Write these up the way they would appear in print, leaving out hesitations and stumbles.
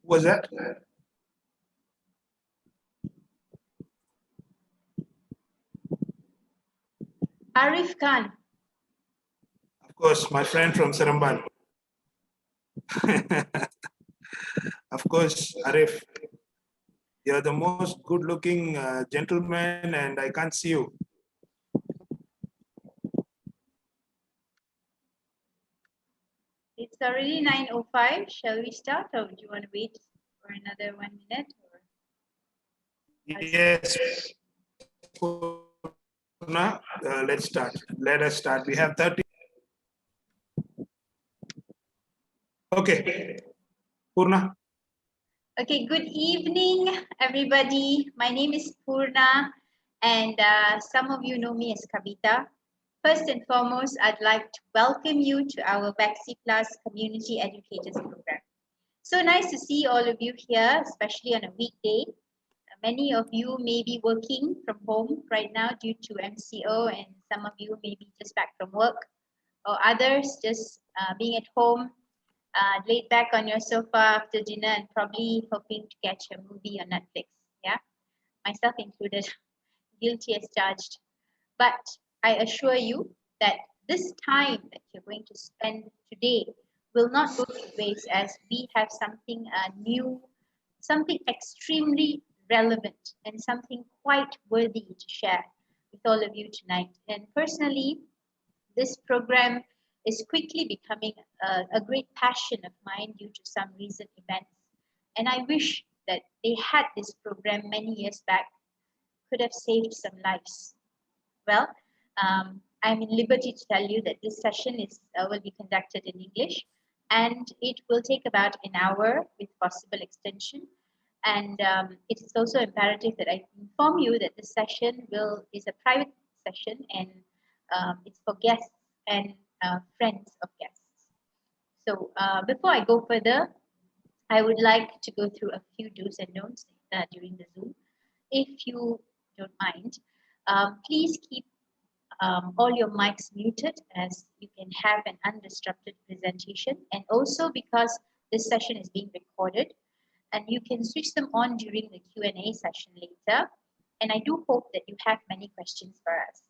Was that? Arif Khan. Of course, my friend from Saramban. Of course, Arif, you're the most good-looking gentleman, and I can't see you. It's already 9:05. Shall we start, or do you want to wait for another 1 minute? Or... Yes. Let's start. Let us start. We have 30. Okay. Purna. Okay, good evening, everybody. My name is Purna, and some of you know me as Kavita. First and foremost, I'd like to welcome you to our Vacciplus Community Educators Program. So nice to see all of you here, especially on a weekday. Many of you may be working from home right now due to MCO, and some of you may be just back from work, or others just being at home, laid back on your sofa after dinner and probably hoping to catch a movie on Netflix. Yeah, myself included, guilty as charged. But I assure you that this time that you're going to spend today will not go to waste, as we have something new, something extremely relevant, and something quite worthy to share with all of you tonight. And personally, this program is quickly becoming a great passion of mine due to some recent events. And I wish that they had this program many years back, could have saved some lives. Well, I'm in liberty to tell you that this session will be conducted in English, and it will take about an hour with possible extension. And it is also imperative that I inform you that this session is a private session, and it's for guests and friends of guests. So before I go further, I would like to go through a few do's and don'ts during the Zoom. If you don't mind, please keep all your mics muted, as you can have an undisrupted presentation, and also because this session is being recorded, and you can switch them on during the Q&A session later. And I do hope that you have many questions for us.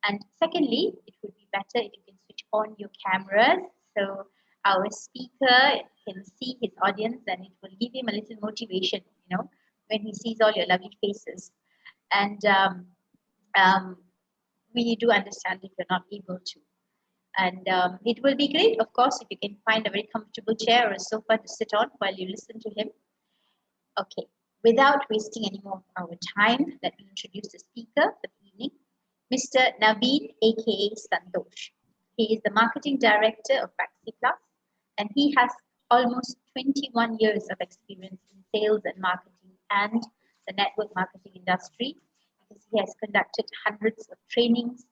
And secondly, it would be better if you can switch on your cameras so our speaker can see his audience, and it will give him a little motivation, you know, when he sees all your lovely faces. And we do understand if you're not able to. And it will be great, of course, if you can find a very comfortable chair or a sofa to sit on while you listen to him. Okay, without wasting any more of our time, let me introduce the speaker for the evening, Mr. Naveen, aka Santosh. He is the Marketing Director of Vacciplus, and he has almost 21 years of experience in sales and marketing and the network marketing industry, because he has conducted hundreds of trainings,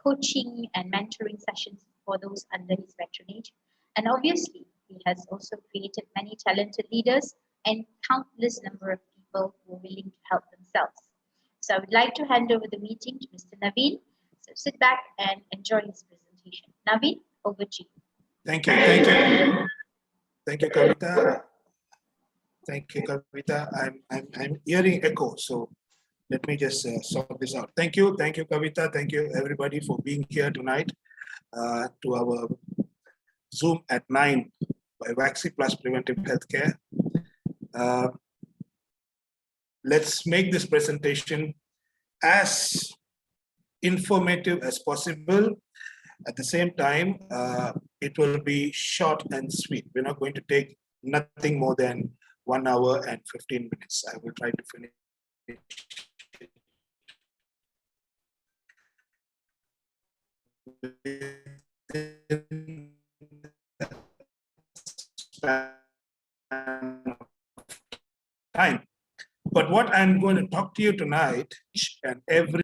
coaching and mentoring sessions for those under his patronage. And obviously, he has also created many talented leaders and countless number of people who are willing to help themselves. So I would like to hand over the meeting to Mr. Naveen. So sit back and enjoy his presentation. Naveen, over to you. Thank you. Thank you. Thank you, Kavita. Thank you, Kavita. I'm hearing echo, so let me just sort this out. Thank you, Kavita. Thank you, everybody, for being here tonight to our Zoom at 9 by Vacciplus Preventive Healthcare. Let's make this presentation as informative as possible. At the same time, it will be short and sweet. We're not going to take nothing more than 1 hour and 15 minutes. I will try to finish time. But what I'm going to talk to you tonight, each and every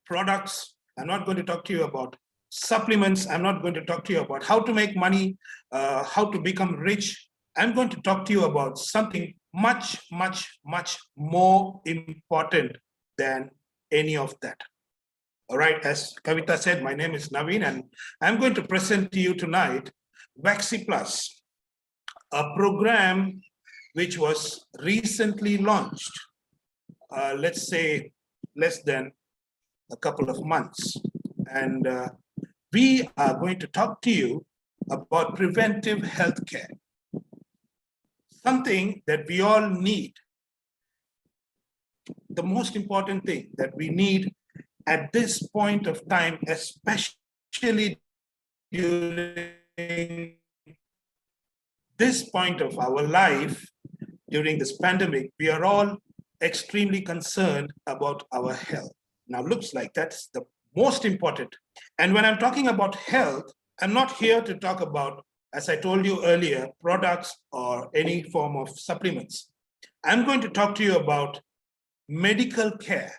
products, I'm not going to talk to you about supplements. I'm not going to talk to you about how to make money, how to become rich. I'm going to talk to you about something much, much, much more important than any of that. All right, as Kavita said, my name is Naveen, and I'm going to present to you tonight Vacciplus, a program which was recently launched, let's say less than a couple of months. And we are going to talk to you about preventive healthcare, something that we all need. The most important thing that we need at this point of time, especially during this point of our life, during this pandemic, we are all extremely concerned about our health. Now, looks like that's the most important. And when I'm talking about health, I'm not here to talk about, as I told you earlier, products or any form of supplements. I'm going to talk to you about medical care,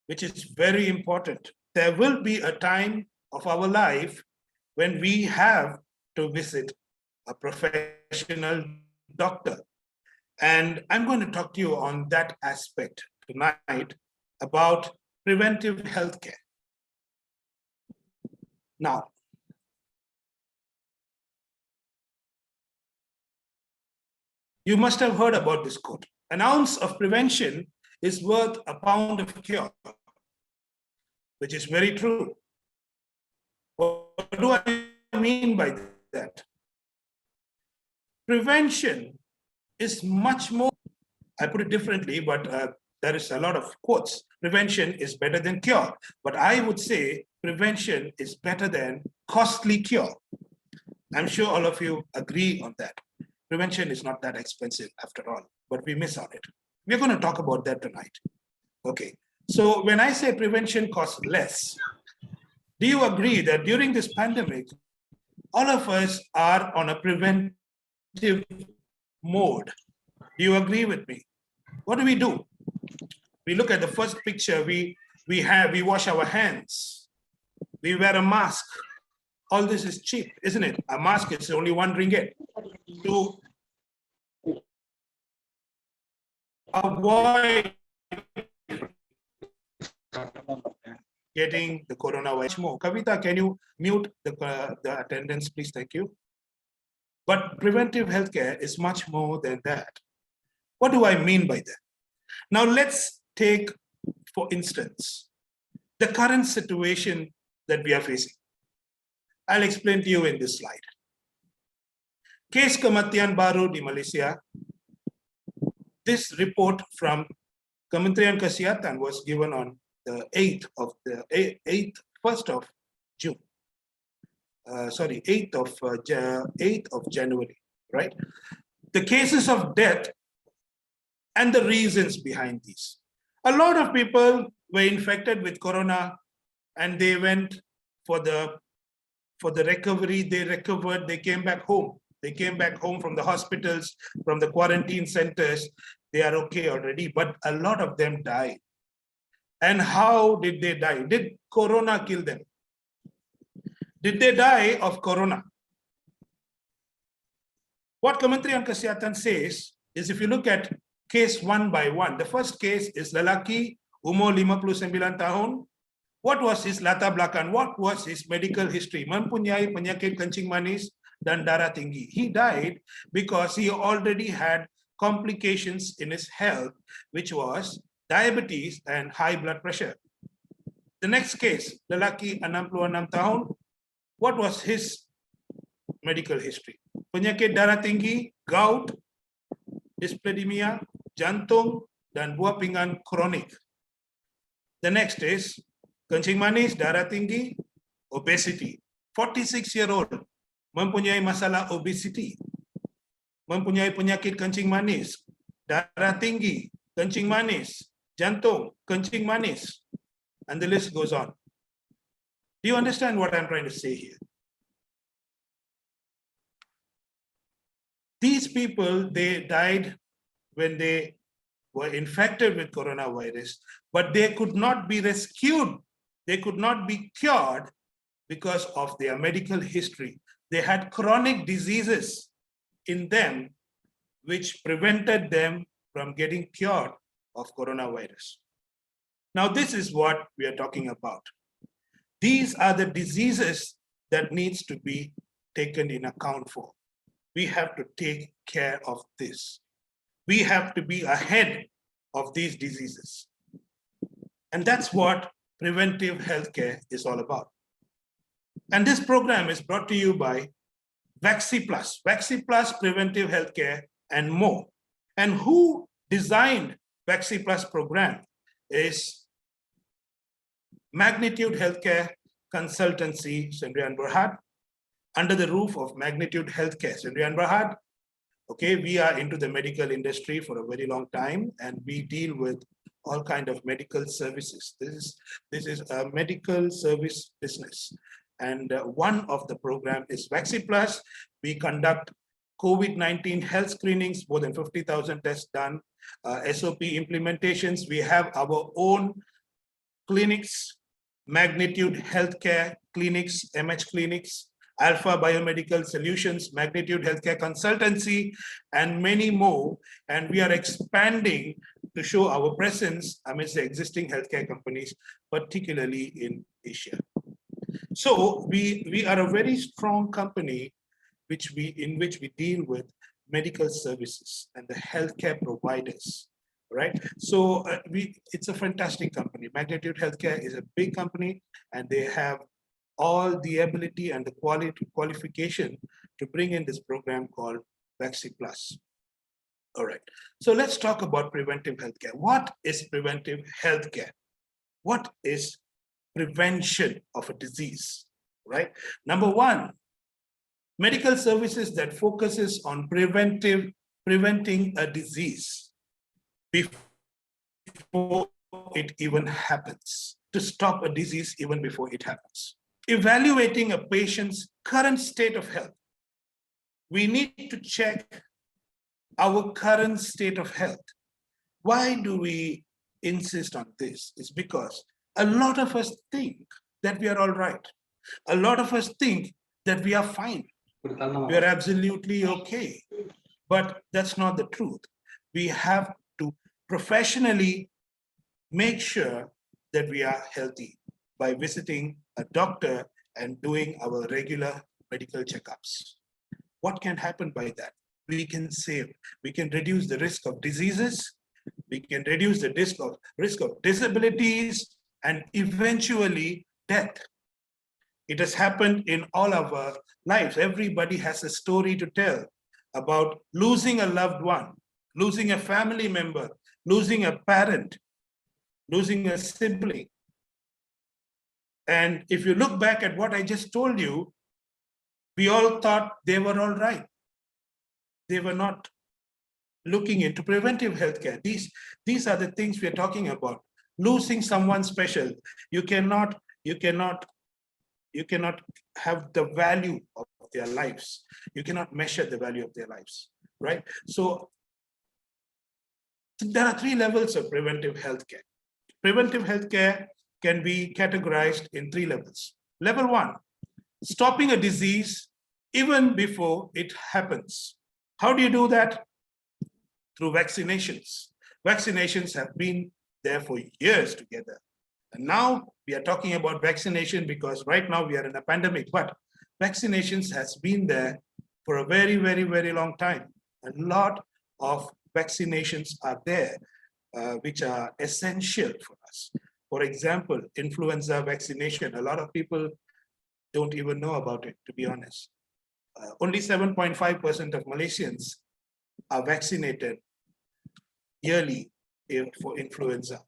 which is very important. There will be a time of our life when we have to visit a professional doctor. And I'm going to talk to you on that aspect tonight about preventive healthcare. Now, you must have heard about this quote. An ounce of prevention is worth a pound of cure, which is very true. What do I mean by that? Prevention is much more, I put it differently, but there is a lot of quotes. Prevention is better than cure, but I would say prevention is better than costly cure. I'm sure all of you agree on that. Prevention is not that expensive after all, but we miss on it. We're going to talk about that tonight. Okay, so when I say prevention costs less, do you agree that during this pandemic, all of us are on a preventive mode? Do you agree with me? What do? We look at the first picture, we wash our hands, we wear a mask. All this is cheap, isn't it? A mask is only RM1 to avoid getting the coronavirus more. Kavita, can you mute the attendance, please? Thank you. But preventive healthcare is much more than that. What do I mean by that? Now let's take, for instance, the current situation that we are facing. I'll explain to you in this slide. Case kematian baru di Malaysia. This report from Kementerian Kesihatan was given on the 1st of June. 8th of January, right? The cases of death and the reasons behind these. A lot of people were infected with corona and they went for the recovery. They recovered, they came back home. They came back home from the hospitals, from the quarantine centers. They are okay already, but a lot of them died. And how did they die? Did corona kill them? Did they die of corona? What Kementerian Kesihatan says is, if you look at case one by one, the first case is lelaki, umur 59 tahun. What was his latar belakang? What was his medical history? Mempunyai penyakit kencing manis dan darah tinggi. He died because he already had complications in his health, which was diabetes and high blood pressure. The next case, lelaki 66 tahun. What was his medical history? Penyakit darah tinggi, gout, dyslipidemia, jantung, dan buah pinggang kronik. The next is kencing manis, darah tinggi, obesity. 46-year-old mempunyai masalah obesity, mempunyai penyakit kencing manis, darah tinggi, kencing manis, jantung, kencing manis, and the list goes on. Do you understand what I'm trying to say here? These people, they died when they were infected with coronavirus, but they could not be rescued. They could not be cured because of their medical history. They had chronic diseases in them which prevented them from getting cured of coronavirus. Now, this is what we are talking about. These are the diseases that needs to be taken in account for. We have to take care of this. We have to be ahead of these diseases. And that's what preventive healthcare is all about. And this program is brought to you by Vacciplus, Vacciplus Preventive Healthcare, and more. And who designed Vacciplus program is Magnitude Healthcare Consultancy, Sendrian Berhad, under the roof of Magnitude Healthcare, Sendrian Berhad. Okay, we are into the medical industry for a very long time, and we deal with all kinds of medical services. This is a medical service business. And one of the program is Vacciplus. We conduct COVID-19 health screenings, more than 50,000 tests done, SOP implementations. We have our own clinics, Magnitude Healthcare Clinics, MH Clinics, Alpha Biomedical Solutions, Magnitude Healthcare Consultancy, and many more. And we are expanding to show our presence amidst the existing healthcare companies, particularly in Asia. So we are a very strong company in which we deal with medical services and the healthcare providers, right? So it's a fantastic company. Magnitude Healthcare is a big company, and they have all the ability and the qualification to bring in this program called Vacciplus. All right, so let's talk about preventive healthcare. What is preventive healthcare? What is prevention of a disease, right? Number one, medical services that focuses on preventing a disease before it even happens, to stop a disease even before it happens. Evaluating a patient's current state of health. We need to check our current state of health. Why do we insist on this? It's because a lot of us think that we are all right. A lot of us think that we are fine. We are absolutely okay. But that's not the truth. We have to professionally make sure that we are healthy by visiting a doctor and doing our regular medical checkups. What can happen by that? We can save, we can reduce the risk of diseases, we can reduce the risk of disabilities, and eventually death. It has happened in all of our lives. Everybody has a story to tell about losing a loved one, losing a family member, losing a parent, losing a sibling. And if you look back at what I just told you, we all thought they were all right. They were not looking into preventive healthcare. These are the things we're talking about. Losing someone special. You cannot have the value of their lives. You cannot measure the value of their lives, right? So there are three levels of preventive healthcare. Preventive healthcare can be categorized in three levels. Level one, stopping a disease even before it happens. How do you do that? Through vaccinations. Vaccinations have been there for years together. And now we are talking about vaccination because right now we are in a pandemic, but vaccinations has been there for a very, very, very long time. A lot of vaccinations are there, which are essential for us. For example, influenza vaccination, a lot of people don't even know about it, to be honest. Only 7.5% of Malaysians are vaccinated yearly for influenza.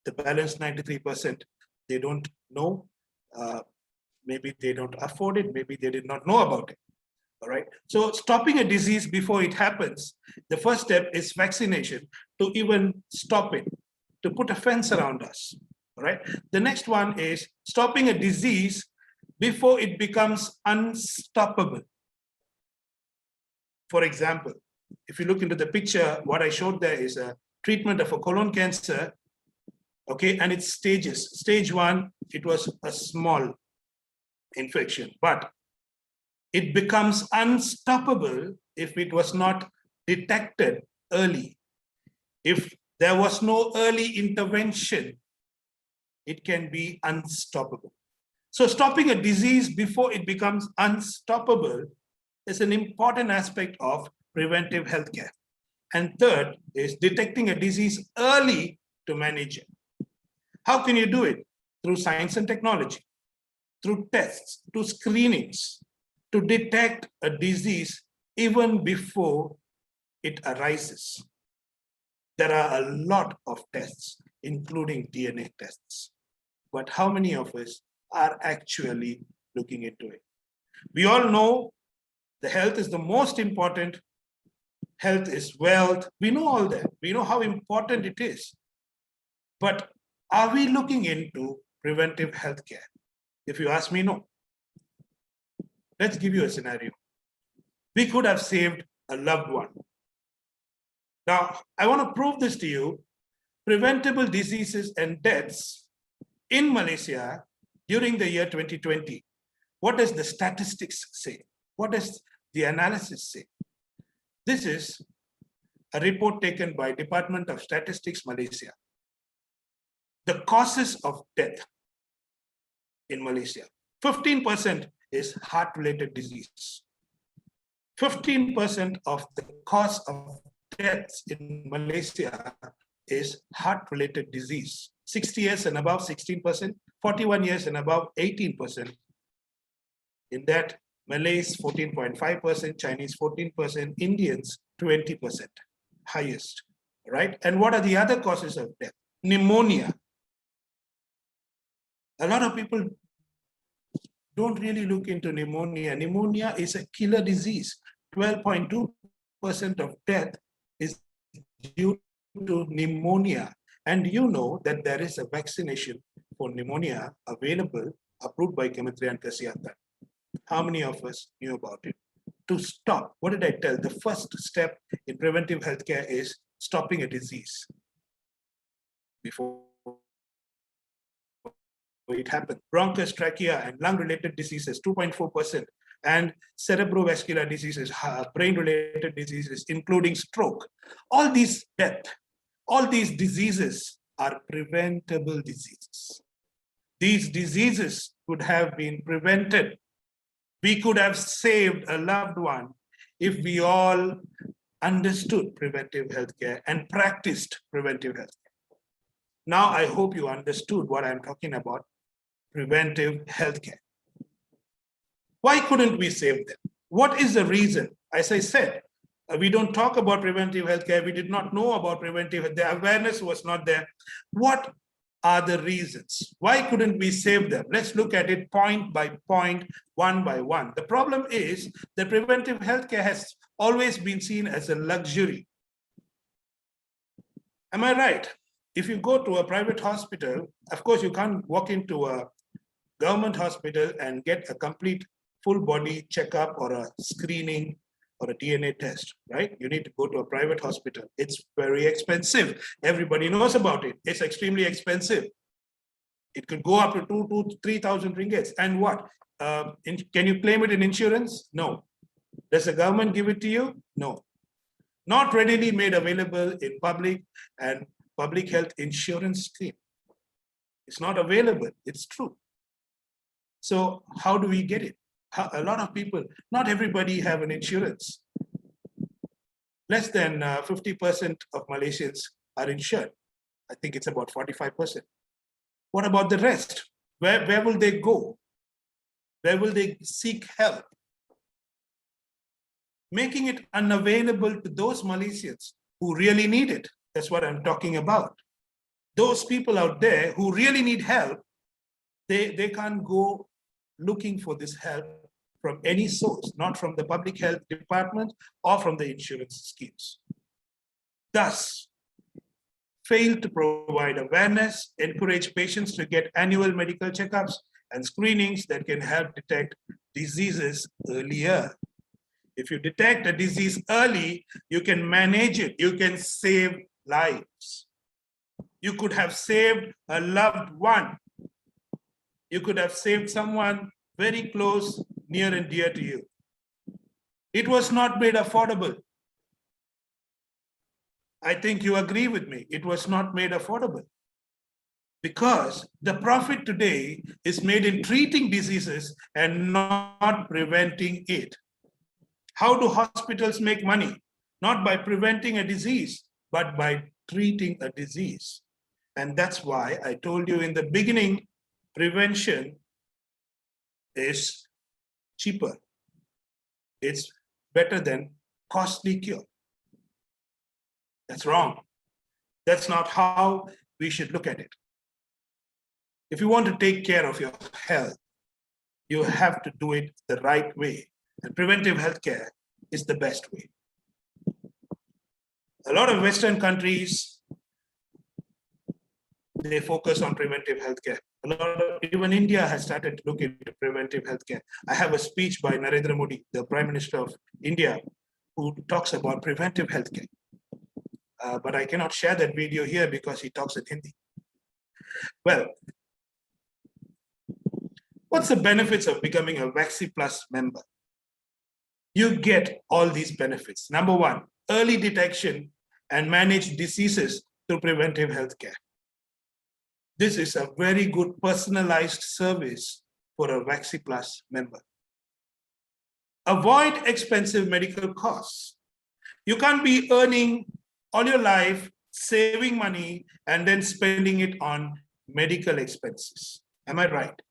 The balance 93%, they don't know. Maybe they don't afford it. Maybe they did not know about it. All right. So stopping a disease before it happens, the first step is vaccination to even stop it, to put a fence around us. All right. The next one is stopping a disease before it becomes unstoppable. For example, if you look into the picture, what I showed there is a treatment of a colon cancer. Okay, and its stages. Stage one, it was a small infection, but it becomes unstoppable if it was not detected early. If there was no early intervention, it can be unstoppable. So stopping a disease before it becomes unstoppable is an important aspect of preventive healthcare. And third is detecting a disease early to manage it. How can you do it? Through science and technology, through tests, through screenings, to detect a disease even before it arises. There are a lot of tests, including DNA tests. But how many of us are actually looking into it? We all know the health is the most important. Health is wealth. We know all that. We know how important it is. But are we looking into preventive healthcare? If you ask me, no. Let's give you a scenario. We could have saved a loved one. Now, I want to prove this to you. Preventable diseases and deaths in Malaysia during the year 2020. What does the statistics say? What does the analysis say? This is a report taken by Department of Statistics Malaysia. The causes of death in Malaysia. 15% is heart-related disease. 15% of the cause of deaths in Malaysia is heart-related disease. 60 years and above, 16%. 41 years and above, 18%. In that, Malays 14.5%, Chinese 14%, Indians 20%, highest, right? And what are the other causes of death? Pneumonia. A lot of people don't really look into pneumonia. Pneumonia is a killer disease. 12.2% of death is due to pneumonia. And you know that there is a vaccination for pneumonia available, approved by Kementerian Kesihatan. How many of us knew about it? To stop, what did I tell? The first step in preventive healthcare is stopping a disease before it happens. Bronchus, trachea, and lung-related diseases, 2.4%, and cerebrovascular diseases, brain-related diseases, including stroke. All these diseases are preventable diseases. These diseases could have been prevented. We could have saved a loved one if we all understood preventive healthcare and practiced preventive healthcare. Now, I hope you understood what I'm talking about, preventive healthcare. Why couldn't we save them? What is the reason? As I said, we don't talk about preventive healthcare. We did not know about preventive. The awareness was not there. What are the reasons? Why couldn't we save them? Let's look at it point by point, one by one. The problem is that preventive healthcare has always been seen as a luxury. Am I right? If you go to a private hospital, of course, you can't walk into a government hospital and get a complete full body checkup or a screening or a DNA test, right? You need to go to a private hospital. It's very expensive. Everybody knows about it. It's extremely expensive. It could go up to 2,000 to 3,000 ringgits. And what? Can you claim it in insurance? No. Does the government give it to you? No. Not readily made available in public and public health insurance scheme. It's not available. It's true. So how do we get it? A lot of people, not everybody have an insurance. Less than 50% of Malaysians are insured. I think it's about 45%. What about the rest? Where will they go? Where will they seek help? Making it unavailable to those Malaysians who really need it. That's what I'm talking about. Those people out there who really need help, they can't go looking for this help from any source, not from the public health department or from the insurance schemes. Thus, fail to provide awareness, encourage patients to get annual medical checkups and screenings that can help detect diseases earlier. If you detect a disease early, you can manage it, you can save lives. You could have saved a loved one. You could have saved someone very close, near and dear to you. It was not made affordable. I think you agree with me. It was not made affordable. because the profit today is made in treating diseases and not preventing it. How do hospitals make money? Not by preventing a disease, but by treating a disease. And that's why I told you in the beginning, prevention is cheaper. It's better than costly cure. That's wrong. That's not how we should look at it. If you want to take care of your health, you have to do it the right way. And preventive healthcare is the best way. A lot of Western countries, they focus on preventive healthcare. Even India has started to look into preventive healthcare. I have a speech by Narendra Modi, the Prime Minister of India, who talks about preventive healthcare. But I cannot share that video here because he talks in Hindi. Well, what's the benefits of becoming a Vacciplus member? You get all these benefits. Number one, early detection and manage diseases through preventive healthcare. This is a very good personalized service for a Vacciplus member. Avoid expensive medical costs. You can't be earning all your life, saving money, and then spending it on medical expenses. Am I right?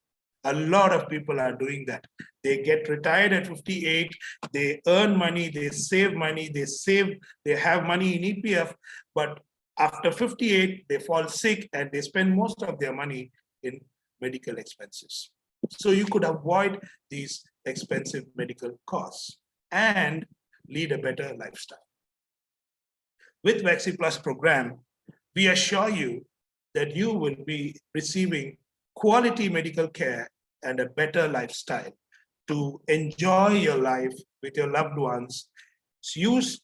A lot of people are doing that. They get retired at 58, they earn money, they save money, they have money in EPF, but after 58, they fall sick and they spend most of their money in medical expenses. So you could avoid these expensive medical costs and lead a better lifestyle. With Vacciplus program, we assure you that you will be receiving quality medical care and a better lifestyle to enjoy your life with your loved ones. Use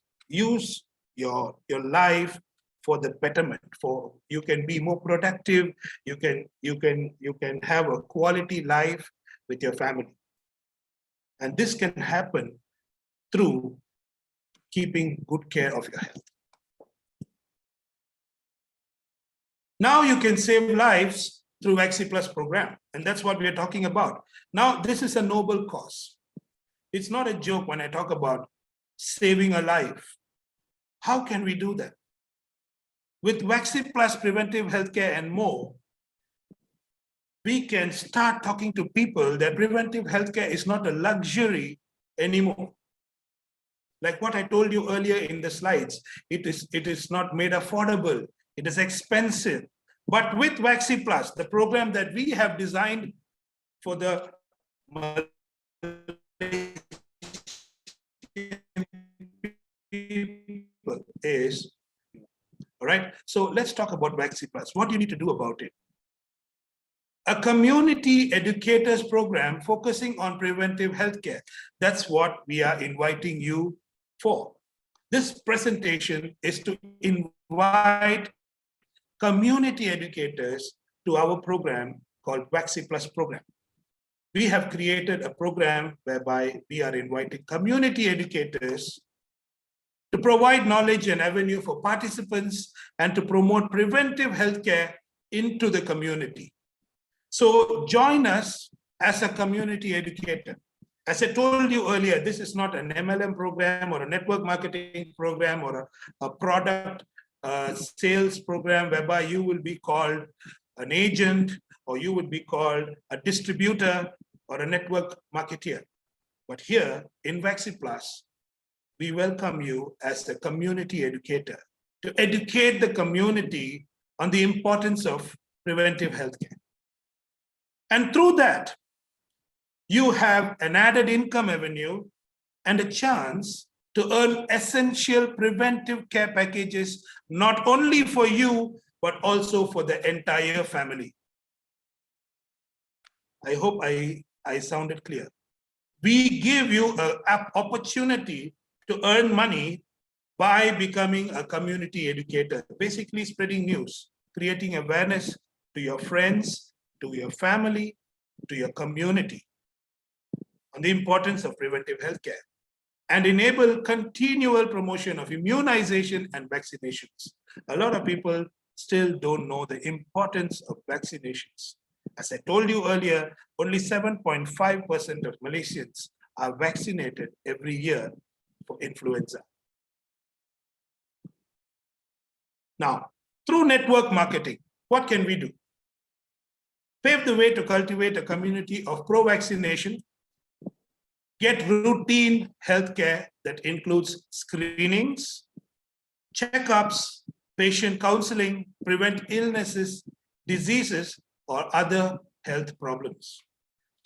your life for the betterment. For you can be more productive. You can have a quality life with your family, and this can happen through keeping good care of your health. Now you can save lives through Vacciplus program, and that's what we're talking about. Now, this is a noble cause. It's not a joke when I talk about saving a life. How can we do that? With Vacciplus preventive healthcare and more, we can start talking to people that preventive healthcare is not a luxury anymore. Like what I told you earlier in the slides, it is not made affordable. It is expensive. But with Vacciplus, the program that we have designed for the people is, all right, so let's talk about Vacciplus. What do you need to do about it? A community educators program focusing on preventive healthcare. That's what we are inviting you for. This presentation is to invite community educators to our program called Vacciplus program. We have created a program whereby we are inviting community educators to provide knowledge and avenue for participants and to promote preventive healthcare into the community. So join us as a community educator. As I told you earlier, this is not an MLM program or a network marketing program or a product sales program whereby you will be called an agent or you would be called a distributor or a network marketeer. But here in Vacciplus, we welcome you as a community educator to educate the community on the importance of preventive healthcare. And through that, you have an added income avenue and a chance to earn essential preventive care packages, not only for you, but also for the entire family. I hope I sounded clear. We give you an opportunity to earn money by becoming a community educator, basically spreading news, creating awareness to your friends, to your family, to your community on the importance of preventive healthcare, and enable continual promotion of immunization and vaccinations. A lot of people still don't know the importance of vaccinations. As I told you earlier, only 7.5% of Malaysians are vaccinated every year for influenza. Now, through network marketing, what can we do? Pave the way to cultivate a community of pro-vaccination, get routine healthcare that includes screenings, checkups, patient counseling, prevent illnesses, diseases, or other health problems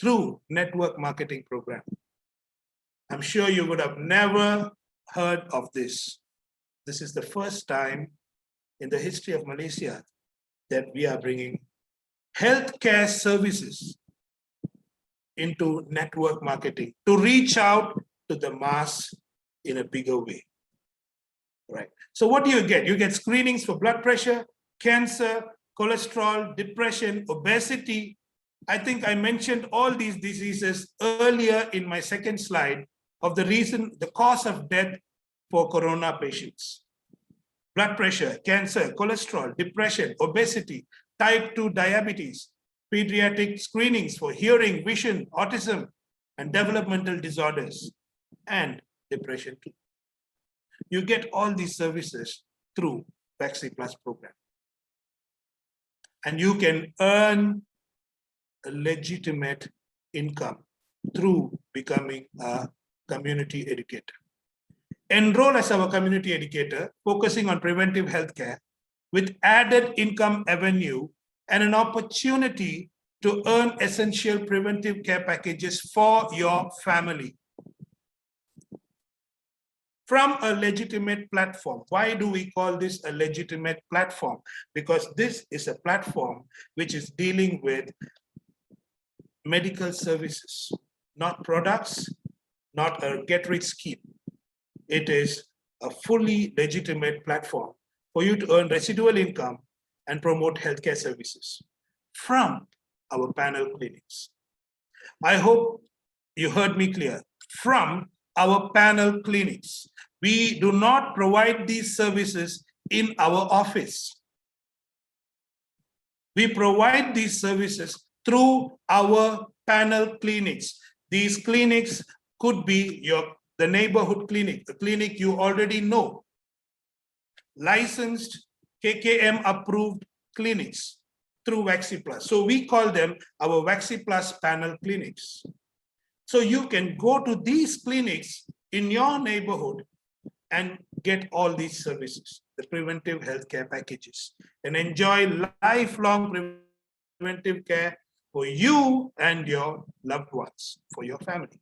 through network marketing program. I'm sure you would have never heard of this. This is the first time in the history of Malaysia that we are bringing healthcare services into network marketing to reach out to the mass in a bigger way. Right. So what do you get? You get screenings for blood pressure, cancer, cholesterol, depression, obesity. I think I mentioned all these diseases earlier in my second slide of the cause of death for corona patients. Blood pressure, cancer, cholesterol, depression, obesity, type 2 diabetes, pediatric screenings for hearing, vision, autism, and developmental disorders, and depression too. You get all these services through Vacciplus program. And you can earn a legitimate income through becoming a community educator. Enroll as our community educator, focusing on preventive healthcare with added income avenue and an opportunity to earn essential preventive care packages for your family. From a legitimate platform. Why do we call this a legitimate platform? Because this is a platform which is dealing with medical services, not products, not a get-rich scheme. It is a fully legitimate platform for you to earn residual income and promote healthcare services from our panel clinics. I hope you heard me clear. From our panel clinics. We do not provide these services in our office. We provide these services through our panel clinics. These clinics could be the neighborhood clinic, the clinic you already know, licensed KKM approved clinics through Vacciplus. So we call them our Vacciplus panel clinics. So you can go to these clinics in your neighborhood and get all these services, the preventive healthcare packages, and enjoy lifelong preventive care for you and your loved ones, for your family.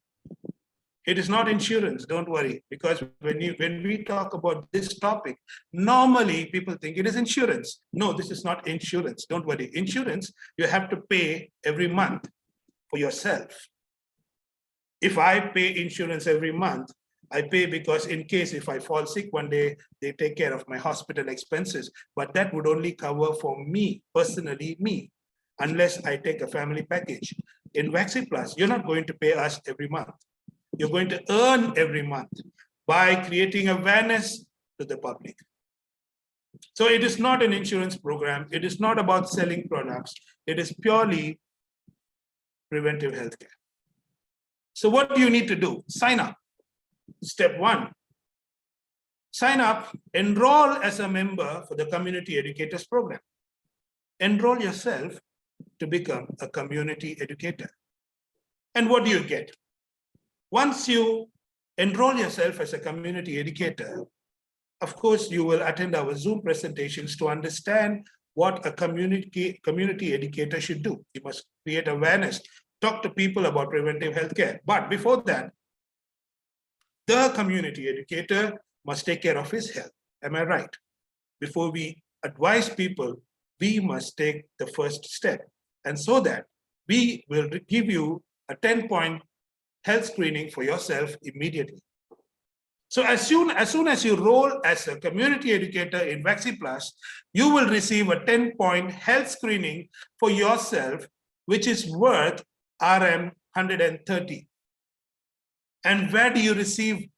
It is not insurance, don't worry, because when we talk about this topic, normally people think it is insurance. No, this is not insurance, don't worry. Insurance, you have to pay every month for yourself. If I pay insurance every month, I pay because in case if I fall sick one day, they take care of my hospital expenses, but that would only cover for me, personally me, unless I take a family package. In Vacciplus, you're not going to pay us every month. You're going to earn every month by creating awareness to the public. So it is not an insurance program. It is not about selling products. It is purely preventive healthcare. So what do you need to do? Sign up. Step 1, sign up, enroll as a member for the Community Educators Program. Enroll yourself to become a community educator. And what do you get? Once you enroll yourself as a community educator, of course, you will attend our Zoom presentations to understand what a community educator should do. You must create awareness, talk to people about preventive healthcare. But before that, the community educator must take care of his health. Am I right? Before we advise people, we must take the first step. And so that we will give you a 10-point health screening for yourself immediately. So as soon as you roll as a community educator in Vacciplus, you will receive a 10-point health screening for yourself, which is worth RM 130. And where do you receive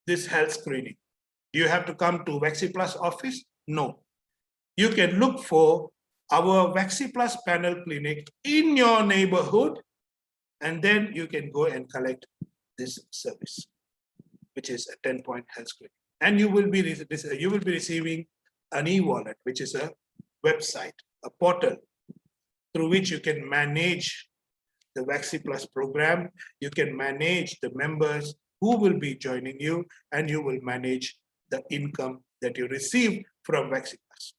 this health screening? Do you have to come to Vacciplus office? No. you can look for our Vacciplus panel clinic in your neighborhood, and then you can go and collect this service, which is a 10-point health screening. And you will be receiving an e-wallet, which is a website, a portal through which you can manage the Vacciplus program. You can manage the members who will be joining you, and you will manage the income that you receive from Vacciplus.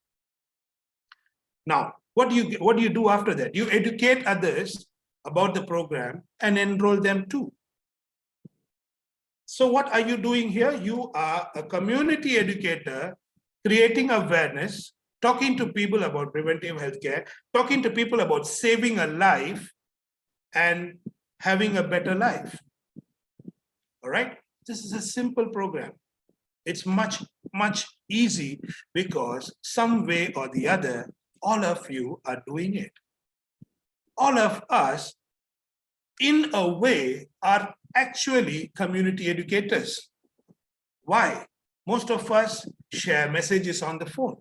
Now, what do you do after that? You educate others about the program and enroll them too. So what are you doing here? You are a community educator, creating awareness, talking to people about preventive healthcare, talking to people about saving a life and having a better life. All right? This is a simple program. It's much, much easy because some way or the other, all of you are doing it. All of us, in a way, are actually community educators. Why? Most of us share messages on the phone.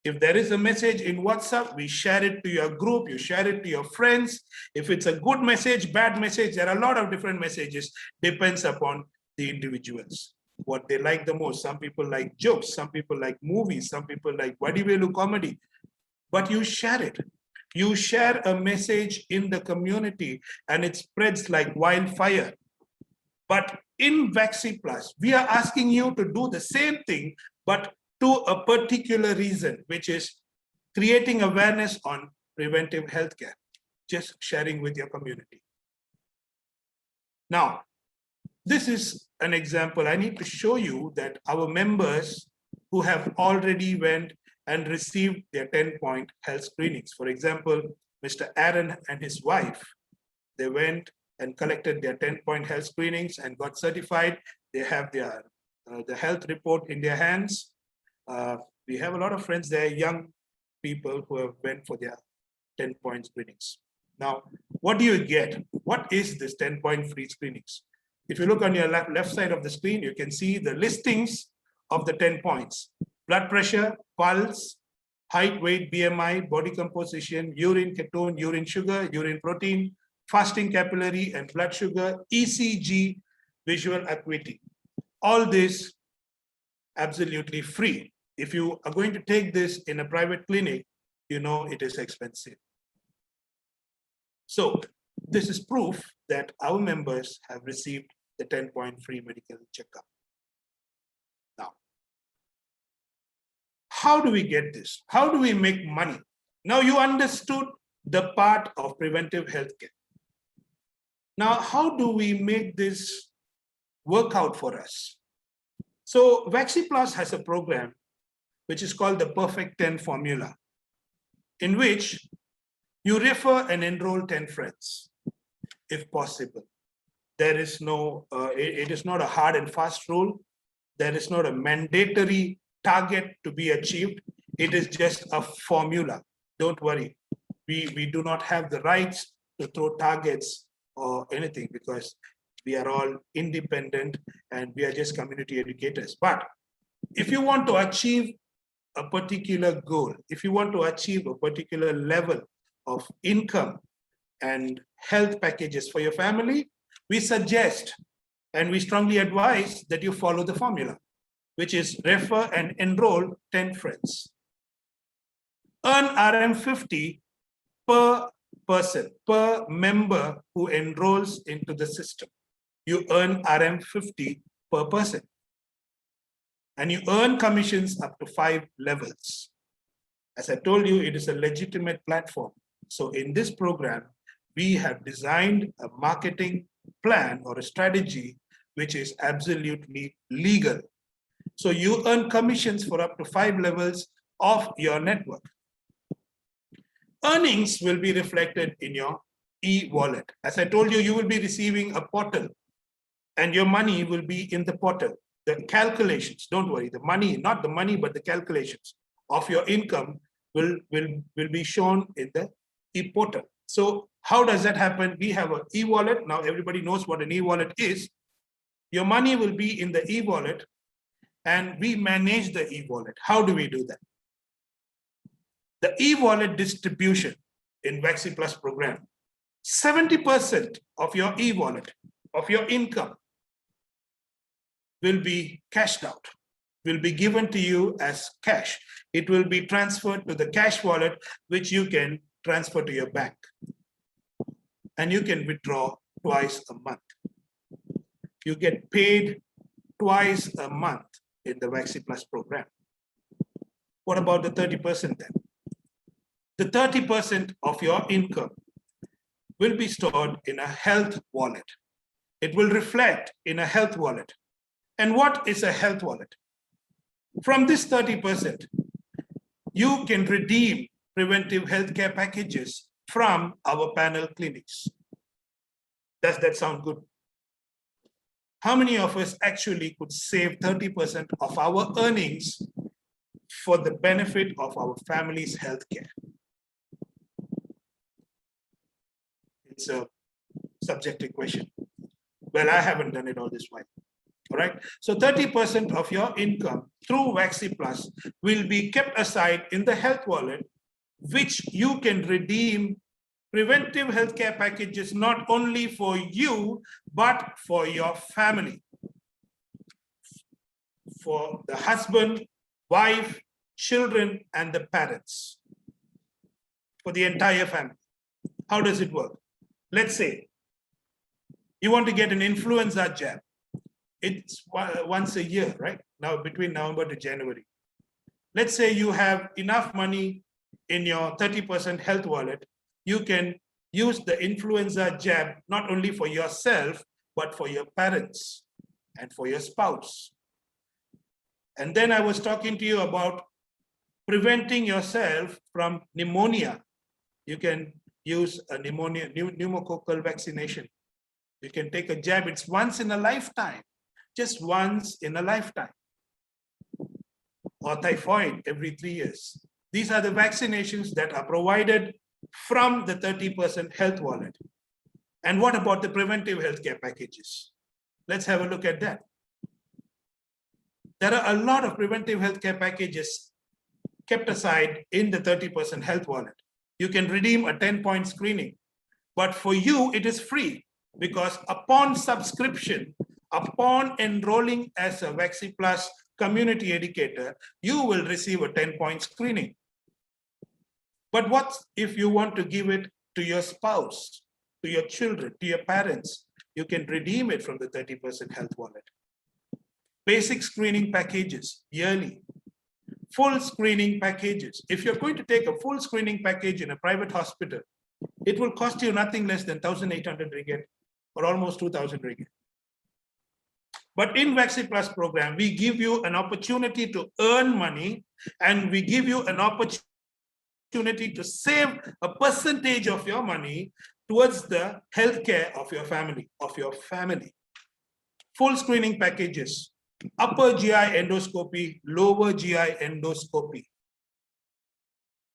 If there is a message in WhatsApp, we share it to your group, you share it to your friends. If it's a good message, bad message, there are a lot of different messages, depends upon the individuals, what they like the most. Some people like jokes, some people like movies, some people like Vadivelu comedy, but you share it. You share a message in the community and it spreads like wildfire. But in Vacciplus, we are asking you to do the same thing, but to a particular reason, which is creating awareness on preventive healthcare, just sharing with your community. Now, this is an example. I need to show you that our members who have already went and received their 10-point health screenings. For example, Mr. Aaron and his wife, they went and collected their 10-point health screenings and got certified. They have their the health report in their hands. We have a lot of friends there, young people who have went for their 10-point screenings. Now, what do you get? What is this 10-point free screenings? If you look on your left side of the screen, you can see the listings of the 10 points. Blood pressure, pulse, height, weight, BMI, body composition, urine ketone, urine sugar, urine protein, fasting capillary and blood sugar, ECG, visual acuity. All this absolutely free. If you are going to take this in a private clinic, you know it is expensive. So this is proof that our members have received the 10-point free medical checkup. Now, how do we get this? How do we make money? Now you understood the part of preventive healthcare. Now, how do we make this work out for us? So Vacciplus has a program which is called the Perfect 10 Formula, in which you refer and enroll 10 friends, if possible. There is no, it is not a hard and fast rule. There is not a mandatory target to be achieved. It is just a formula. Don't worry. We do not have the rights to throw targets or anything because we are all independent and we are just community educators. But if you want to achieve a particular goal, if you want to achieve a particular level of income and health packages for your family, we suggest and we strongly advise that you follow the formula, which is refer and enroll 10 friends. Earn RM50 per person, per member who enrolls into the system. You earn RM50 per person. And you earn commissions up to 5 levels. As I told you, it is a legitimate platform. So in this program, we have designed a marketing plan or a strategy which is absolutely legal. So you earn commissions for up to 5 levels of your network. Earnings will be reflected in your e-wallet. As I told you, you will be receiving a portal and your money will be in the portal. The calculations, don't worry, the money, not the money, but the calculations of your income will be shown in the e-portal. So how does that happen? We have an e-wallet. Now everybody knows what an e-wallet is. Your money will be in the e-wallet and we manage the e-wallet. How do we do that? the e-wallet distribution in Vacciplus program, 70% of your e-wallet, of your income, will be cashed out, will be given to you as cash. It will be transferred to the cash wallet, which you can transfer to your bank. And you can withdraw twice a month. You get paid twice a month in the Vacciplus program. What about the 30% then? The 30% of your income will be stored in a health wallet. It will reflect in a health wallet. And what is a health wallet? From this 30%, you can redeem preventive healthcare packages from our panel clinics. Does that sound good? How many of us actually could save 30% of our earnings for the benefit of our family's healthcare? It's a subjective question. Well, I haven't done it all this while. All right. So 30% of your income through Vacciplus will be kept aside in the health wallet, which you can redeem preventive healthcare packages not only for you, but for your family. For the husband, wife, children, and the parents. For the entire family. How does it work? Let's say you want to get an influenza jab. It's once a year, right? Now between November to January. Let's say you have enough money in your 30% health wallet. You can use the influenza jab not only for yourself, but for your parents and for your spouse. And then I was talking to you about preventing yourself from pneumonia. You can use a pneumococcal vaccination. You can take a jab. It's once in a lifetime, just once in a lifetime. Or typhoid every 3 years. These are the vaccinations that are provided from the 30% health wallet. And what about the preventive healthcare packages? Let's have a look at that. There are a lot of preventive healthcare packages kept aside in the 30% health wallet. You can redeem a 10-point screening, but for you, it is free because upon subscription, upon enrolling as a Vacciplus community educator, you will receive a 10-point screening. But what if you want to give it to your spouse, to your children, to your parents? You can redeem it from the 30% health wallet. Basic screening packages yearly. Full screening packages. If you're going to take a full screening package in a private hospital, it will cost you nothing less than 1,800 ringgit or almost 2,000 ringgit. But in Vacciplus program, we give you an opportunity to earn money and we give you an opportunity to save a percentage of your money towards the healthcare of your family. Full screening packages. Upper GI endoscopy, lower GI endoscopy.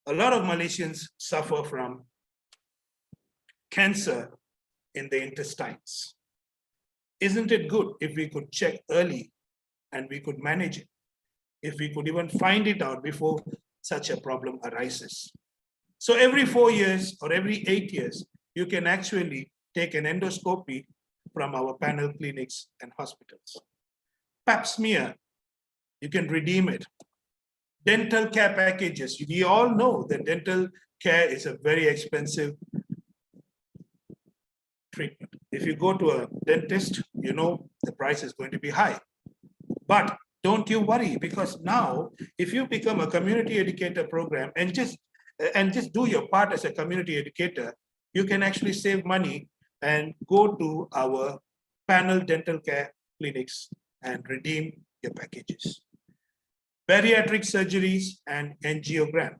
A lot of Malaysians suffer from cancer in the intestines. Isn't it good if we could check early and we could manage it? If we could even find it out before such a problem arises. So every 4 years or every 8 years, you can actually take an endoscopy from our panel clinics and hospitals. Pap smear, you can redeem it. Dental care packages. We all know that dental care is a very expensive treatment. If you go to a dentist, you know the price is going to be high. But don't you worry, because now if you become a community educator program and just do your part as a community educator, you can actually save money and go to our panel dental care clinics and redeem your packages. Bariatric surgeries and angiogram.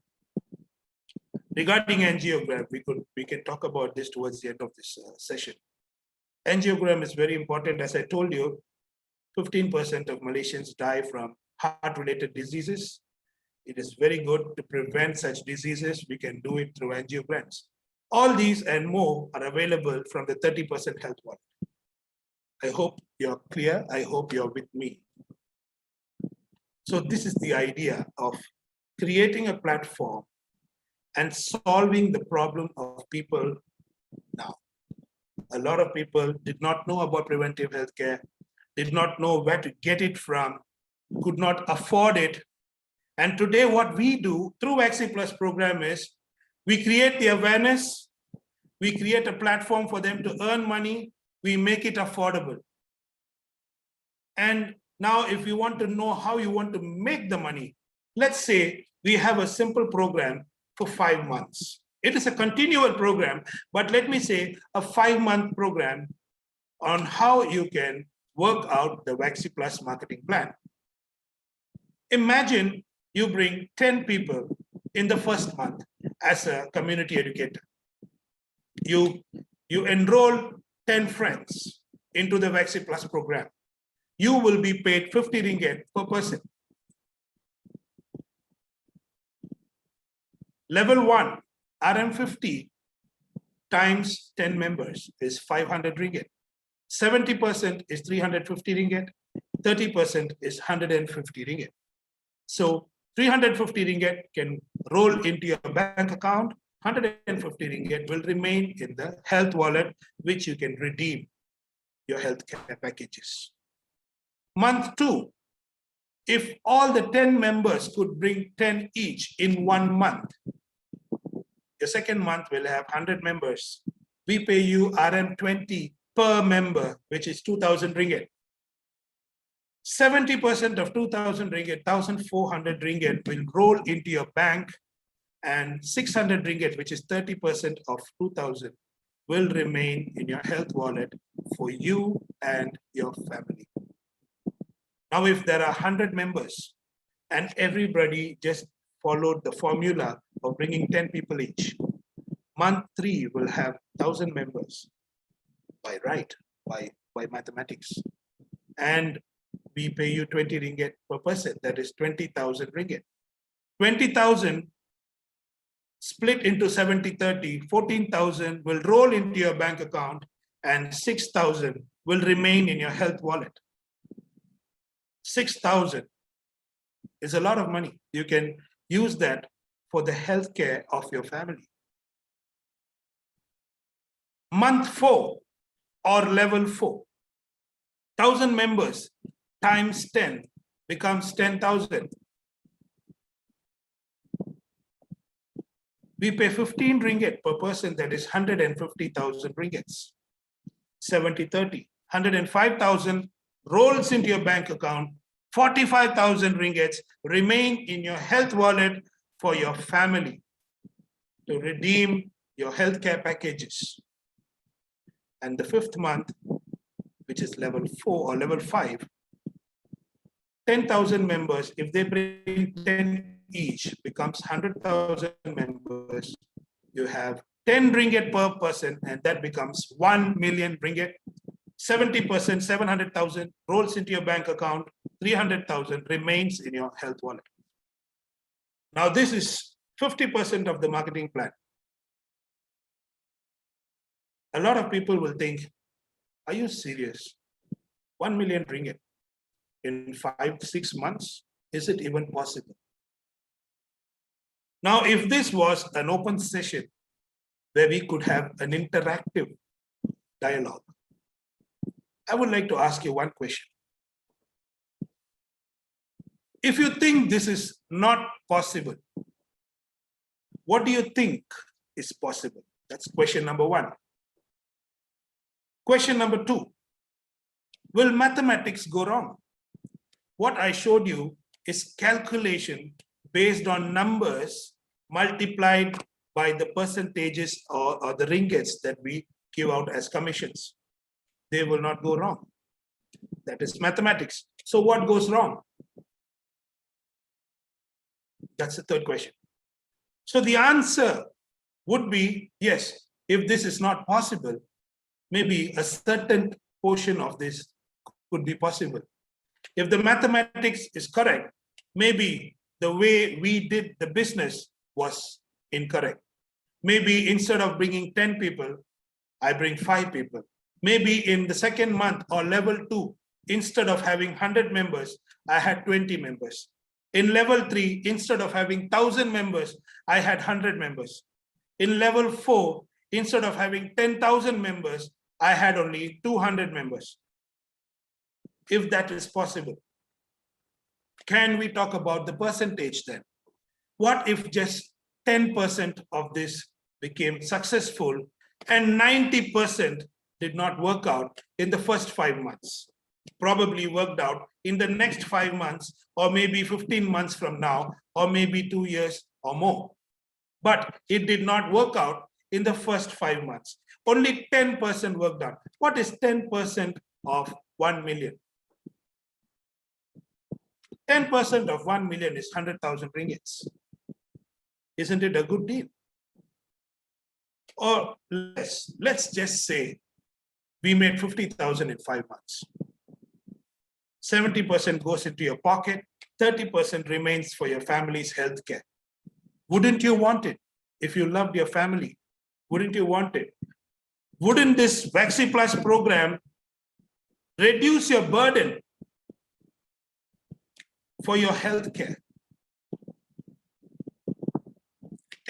Regarding angiogram, we can talk about this towards the end of this session. Angiogram is very important. As I told you, 15% of Malaysians die from heart-related diseases. It is very good to prevent such diseases. We can do it through angiograms. All these and more are available from the 30% health wallet. I hope you're clear. I hope you're with me. So this is the idea of creating a platform and solving the problem of people now. A lot of people did not know about preventive healthcare, did not know where to get it from, could not afford it. And today what we do through Vacciplus program is we create the awareness, we create a platform for them to earn money, we make it affordable. And now if you want to know how you want to make the money, let's say we have a simple program for 5 months. It is a continual program, but let me say a 5-month program on how you can work out the Vacciplus marketing plan. Imagine you bring 10 people in the first month as a community educator. You enroll 10 friends into the Vacciplus program. You will be paid 50 ringgit per person. Level 1, RM50 times 10 members is 500 ringgit. 70% is 350 ringgit. 30% is 150 ringgit. So 350 ringgit can roll into your bank account. 150 ringgit will remain in the health wallet, which you can redeem your healthcare packages. Month 2, if all the 10 members could bring 10 each in 1 month, your second month will have 100 members. We pay you RM20 per member, which is 2,000 ringgit. 70% of 2,000 ringgit, 1,400 ringgit will roll into your bank, and 600 ringgit, which is 30% of 2,000, will remain in your health wallet for you and your family. Now, if there are 100 members and everybody just followed the formula of bringing 10 people each, month 3 will have 1,000 members by right, by mathematics. And we pay you 20 ringgit per person, that is 20,000 ringgit. 20,000 split into 70-30, 14,000 will roll into your bank account and 6,000 will remain in your health wallet. 6,000 is a lot of money. You can use that for the healthcare of your family. Month 4 or level 4, 1,000 members times 10 becomes 10,000. We pay 15 ringgit per person, that is 150,000 ringgits. 70-30, 105,000 rolls into your bank account, 45,000 ringgits remain in your health wallet for your family to redeem your healthcare packages. And the 5th month, which is level 4 or level 5, 10,000 members, if they bring 10 each, becomes 100,000 members. You have 10 ringgit per person, and that becomes 1 million ringgit. 70%, 700,000 rolls into your bank account, 300,000 remains in your health wallet. Now, this is 50% of the marketing plan. A lot of people will think, are you serious? 1 million ringgit in 5-6 months? Is it even possible? Now, if this was an open session where we could have an interactive dialogue, I would like to ask you one question. If you think this is not possible, what do you think is possible? That's question number 1. Question number 2, will mathematics go wrong? What I showed you is calculation based on numbers multiplied by the percentages or the ringgits that we give out as commissions. They will not go wrong. That is mathematics. So what goes wrong? That's the 3rd question. So the answer would be yes. If this is not possible, maybe a certain portion of this could be possible. If the mathematics is correct, maybe the way we did the business was incorrect. Maybe instead of bringing 10 people, I bring 5 people. Maybe in the 2nd month or level 2, instead of having 100 members, I had 20 members. In level 3, instead of having 1,000 members, I had 100 members. In level 4, instead of having 10,000 members, I had only 200 members. If that is possible, can we talk about the percentage then? What if just 10% of this became successful and 90% did not work out in the first 5 months? Probably worked out in the next 5 months, or maybe 15 months from now, or maybe 2 years or more. But it did not work out in the first 5 months. Only 10% worked out. What is 10% of 1 million? 10% of 1 million is 100,000 ringgits. Isn't it a good deal? Or let's just say we made 50,000 in 5 months. 70% goes into your pocket, 30% remains for your family's health care. Wouldn't you want it? If you loved your family, wouldn't you want it? Wouldn't this Vacciplus program reduce your burden for your health care?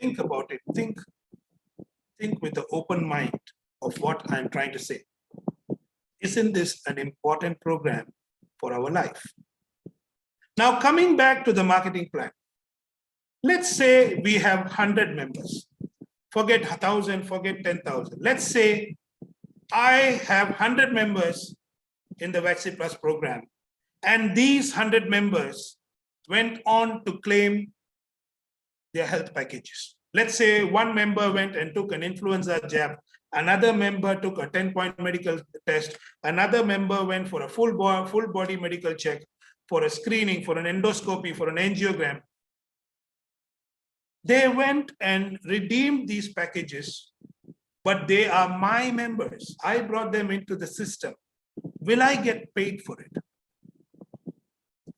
Think about it. Think with an open mind of what I'm trying to say. Isn't this an important program for our life? Now, coming back to the marketing plan. Let's say we have 100 members. Forget 1,000, forget 10,000. Let's say I have 100 members in the Vacciplus program, and these 100 members went on to claim their health packages. Let's say one member went and took an influenza jab, another member took a 10-point medical test, another member went for a full body medical check, for a screening, for an endoscopy, for an angiogram. They went and redeemed these packages, but they are my members. I brought them into the system. Will I get paid for it?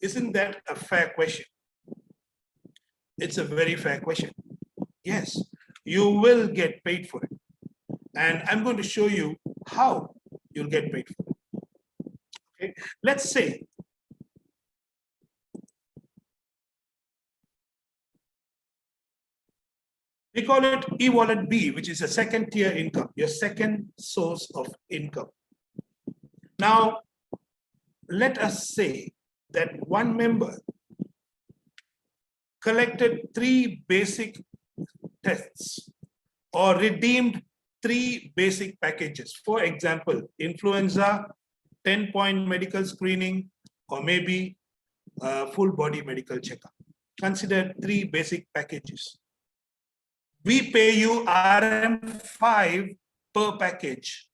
Isn't that a fair question? It's a very fair question. Yes, you will get paid for it. And I'm going to show you how you'll get paid for it. Okay, let's say we call it e-wallet B, which is a second tier income, your second source of income. Now, let us say that one member collected 3 basic tests or redeemed 3 basic packages. For example, influenza, 10-point medical screening, or maybe a full body medical checkup. Consider 3 basic packages. We pay you RM5 per package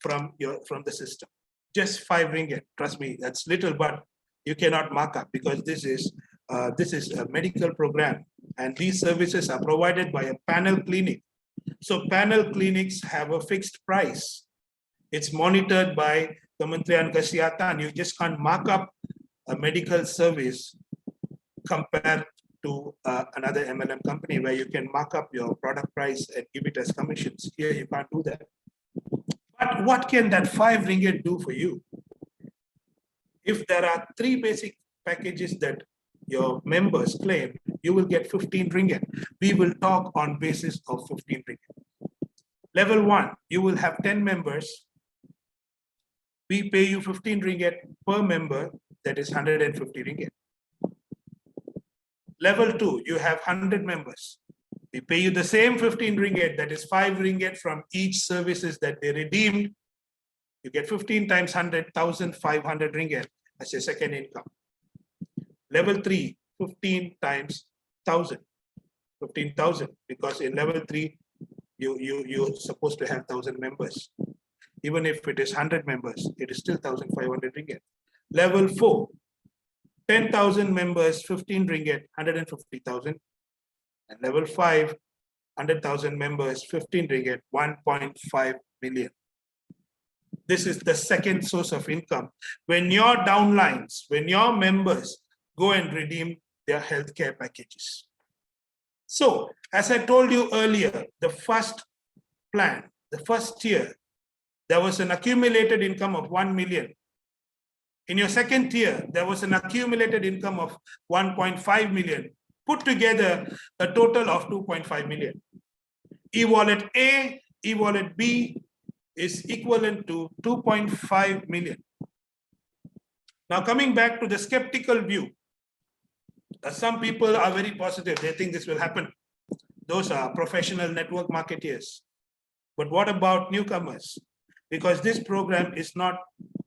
from the system. Just 5 ringgit. Trust me, that's little, but you cannot mark up because this is a medical program, and these services are provided by a panel clinic. So panel clinics have a fixed price. It's monitored by Kementerian Kesihatan. You just can't mark up a medical service compared to another MLM company where you can mark up your product price and give it as commissions. Here you can't do that. But what can that 5 ringgit do for you? If there are 3 basic packages that your members claim, you will get 15 ringgit. We will talk on basis of 15 ringgit. Level 1, you will have 10 members. We pay you 15 ringgit per member, that is 150 ringgit. Level 2, you have 100 members. We pay you the same 15 ringgit, that is 5 ringgit from each services that they redeemed. You get 15 times 100, 1,500 ringgit as your second income. Level 3, 15 times 1,000, 15,000, because in level 3, you're supposed to have 1,000 members. Even if it is 100 members, it is still 1,500 ringgit. Level 4, 10,000 members, 15 ringgit, 150,000. And level 5, 100,000 members, 15 ringgit, 1.5 million. This is the second source of income. When your downlines, when your members go and redeem their healthcare packages. So, as I told you earlier, the first plan, the first year, there was an accumulated income of 1 million In your second tier, there was an accumulated income of 1.5 million, put together a total of 2.5 million. E-wallet A, e-wallet B is equivalent to 2.5 million. Now coming back to the skeptical view, some people are very positive. They think this will happen. Those are professional network marketeers. But what about newcomers? Because this program is not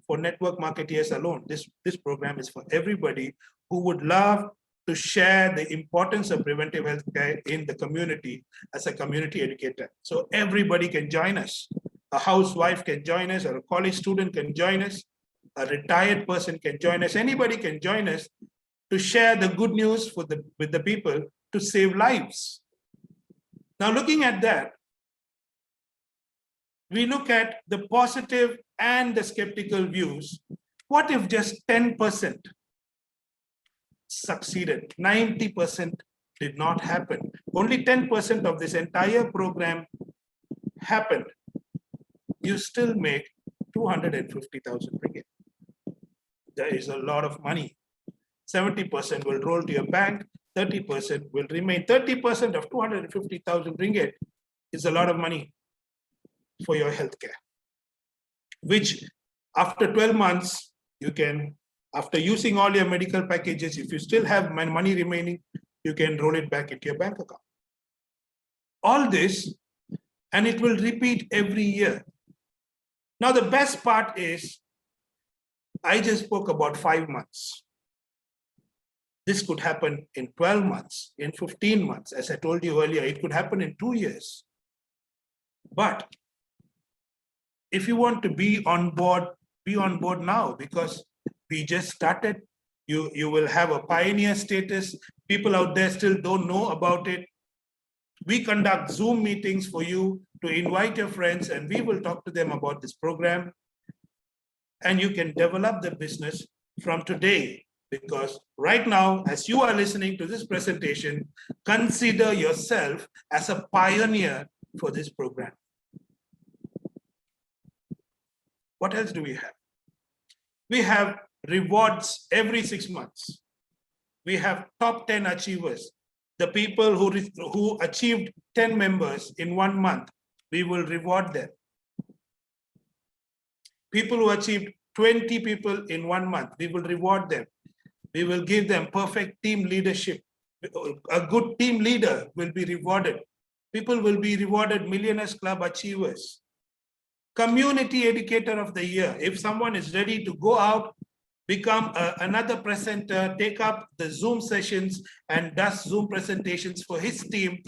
for network marketeers alone. This program is for everybody who would love to share the importance of preventive healthcare in the community as a community educator. So everybody can join us. A housewife can join us, or a college student can join us, a retired person can join us, anybody can join us to share the good news with the people to save lives. Now looking at that, we look at the positive and the skeptical views. What if just 10% succeeded? 90% did not happen. Only 10% of this entire program happened. You still make 250,000 ringgit. There is a lot of money. 70% will roll to your bank, 30% will remain. 30% of 250,000 ringgit is a lot of money for your healthcare, which after 12 months, you can, after using all your medical packages, if you still have money remaining, you can roll it back into your bank account. All this, and it will repeat every year. Now, the best part is, I just spoke about 5 months. This could happen in 12 months, in 15 months. As I told you earlier, it could happen in 2 years. But if you want to be on board now, because we just started. You will have a pioneer status. People out there still don't know about it. We conduct Zoom meetings for you to invite your friends, and we will talk to them about this program. And you can develop the business from today, because right now, as you are listening to this presentation, consider yourself as a pioneer for this program. What else do we have? We have rewards every 6 months. We have top 10 achievers. The people who achieved 10 members in 1 month, we will reward them. People who achieved 20 people in 1 month, we will reward them. We will give them perfect team leadership. A good team leader will be rewarded. People will be rewarded Millionaires Club achievers. Community Educator of the Year. If someone is ready to go out, become another presenter, take up the Zoom sessions and does Zoom presentations for his team.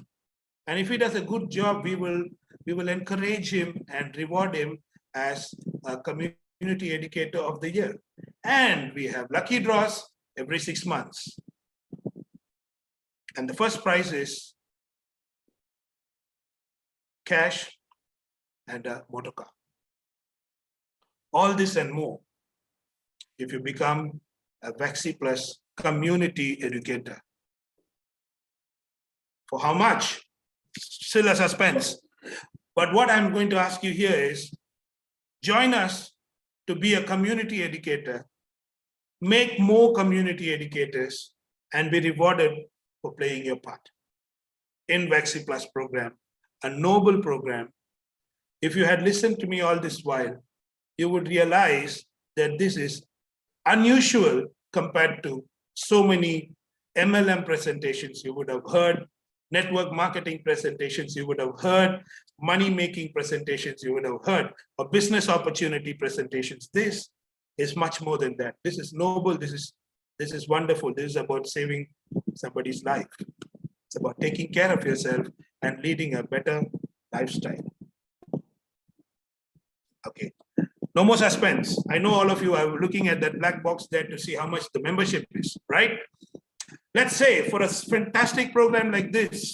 And if he does a good job, we will encourage him and reward him as a Community Educator of the Year. And we have lucky draws every 6 months. And the first prize is cash and a motor car. All this and more if you become a Vacciplus community educator. For how much? Still a suspense. But what I'm going to ask you here is, join us to be a community educator, make more community educators, and be rewarded for playing your part in Vacciplus program, a noble program. If you had listened to me all this while, you would realize that this is unusual compared to so many MLM presentations you would have heard, network marketing presentations you would have heard, money-making presentations you would have heard, or business opportunity presentations. This is much more than that. This is noble, this is wonderful. This is about saving somebody's life. It's about taking care of yourself and leading a better lifestyle. Okay. No more suspense. I know all of you are looking at that black box there to see how much the membership is, right? Let's say for a fantastic program like this,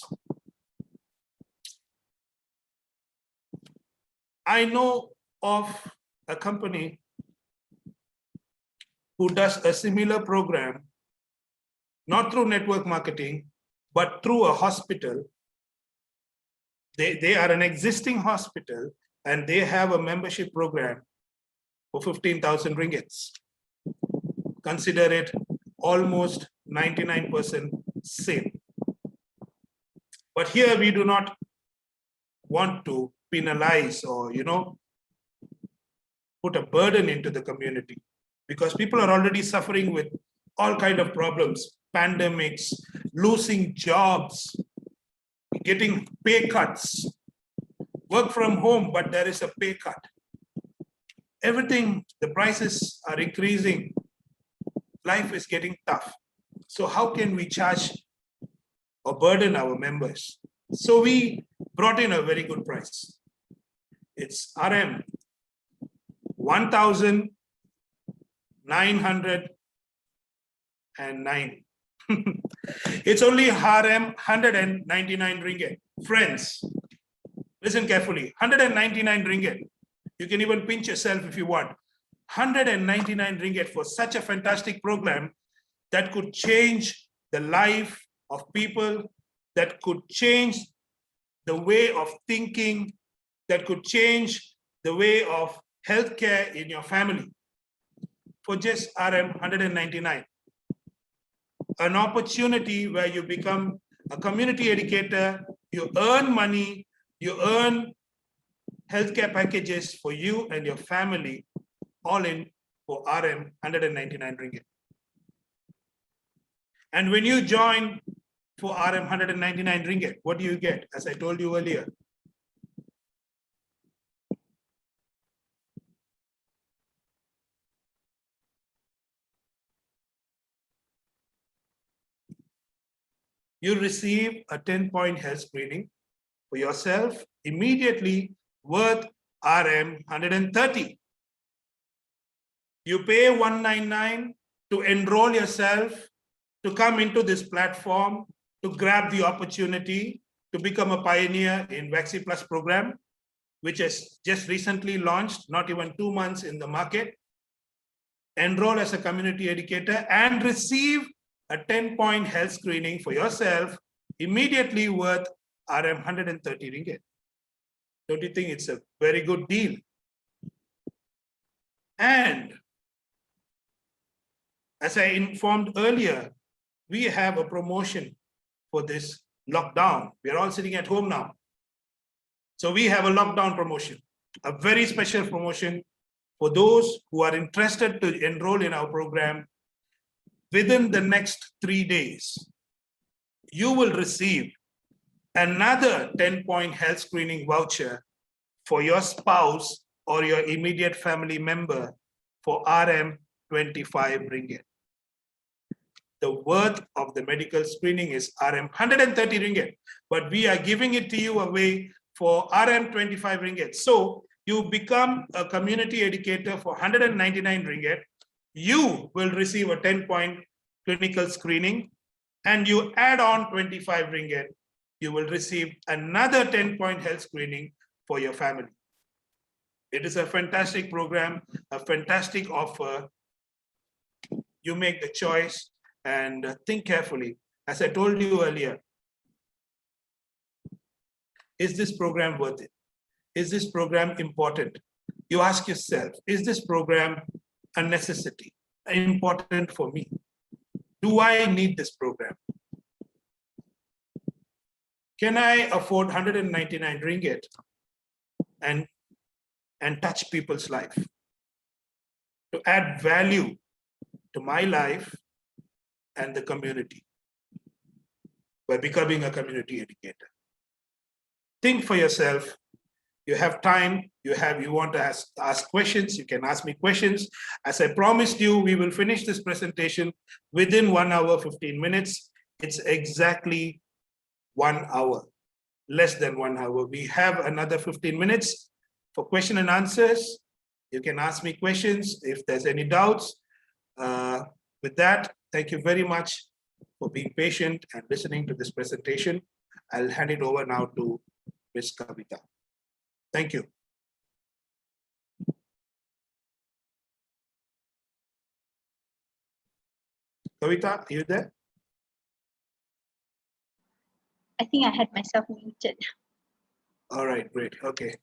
I know of a company who does a similar program, not through network marketing, but through a hospital. They are an existing hospital and they have a membership program for 15,000 ringgits. consider it almost 99% safe. But here we do not want to penalize or, put a burden into the community, because people are already suffering with all kind of problems, pandemics, losing jobs, getting pay cuts, work from home, but there is a pay cut. Everything, the prices are increasing. Life is getting tough. So how can we charge or burden our members? So we brought in a very good price. It's RM 1,909. It's only RM 199 ringgit. Friends, listen carefully, 199 ringgit. You can even pinch yourself if you want. 199 ringgit for such a fantastic program that could change the life of people, that could change the way of thinking, that could change the way of healthcare in your family for just RM 199. An opportunity where you become a community educator, you earn money, you earn healthcare packages for you and your family, all in for RM 199 ringgit. And when you join for RM 199 ringgit, what do you get? As I told you earlier, you receive a 10-point health screening for yourself immediately worth RM 130. You pay 199 to enroll yourself, to come into this platform, to grab the opportunity to become a pioneer in Vacciplus program, which has just recently launched, not even 2 months in the market. Enroll as a community educator and receive a 10-point health screening for yourself immediately worth RM 130 ringgit. Don't you think it's a very good deal? And as I informed earlier, we have a promotion for this lockdown. We're all sitting at home now. So we have a lockdown promotion, a very special promotion for those who are interested to enroll in our program. Within the next 3 days, you will receive another 10-point health screening voucher for your spouse or your immediate family member for RM 25 ringgit. The worth of the medical screening is RM 130 ringgit, but we are giving it to you away for RM 25 ringgit. So you become a community educator for 199 ringgit. You will receive a 10-point clinical screening, and you add on 25 ringgit, you will receive another 10-point health screening for your family. It is a fantastic program, a fantastic offer. You make the choice and think carefully. As I told you earlier, is this program worth it? Is this program important? You ask yourself, is this program a necessity, important for me? Do I need this program? Can I afford 199 ringgit and touch people's life, to add value to my life and the community by becoming a community educator? Think for yourself. You have time, you want to ask questions, you can ask me questions. As I promised you, we will finish this presentation within 1 hour, 15 minutes. It's exactly 1 hour, less than 1 hour. We have another 15 minutes for question and answers. You can ask me questions if there's any doubts. With that, thank you very much for being patient and listening to this presentation. I'll hand it over now to Ms. Kavita. Thank you. Kavita, are you there? I think I had myself muted. All right, great. Okay.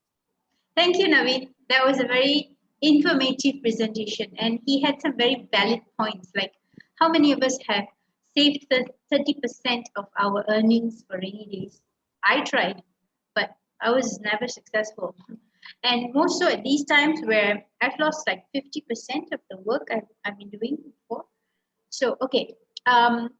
Thank you, Naveen. That was a very informative presentation, and he had some very valid points, like how many of us have saved the 30% of our earnings for rainy days. I tried, but I was never successful. And more so at these times where I've lost like 50% of the work I've been doing before. So, okay,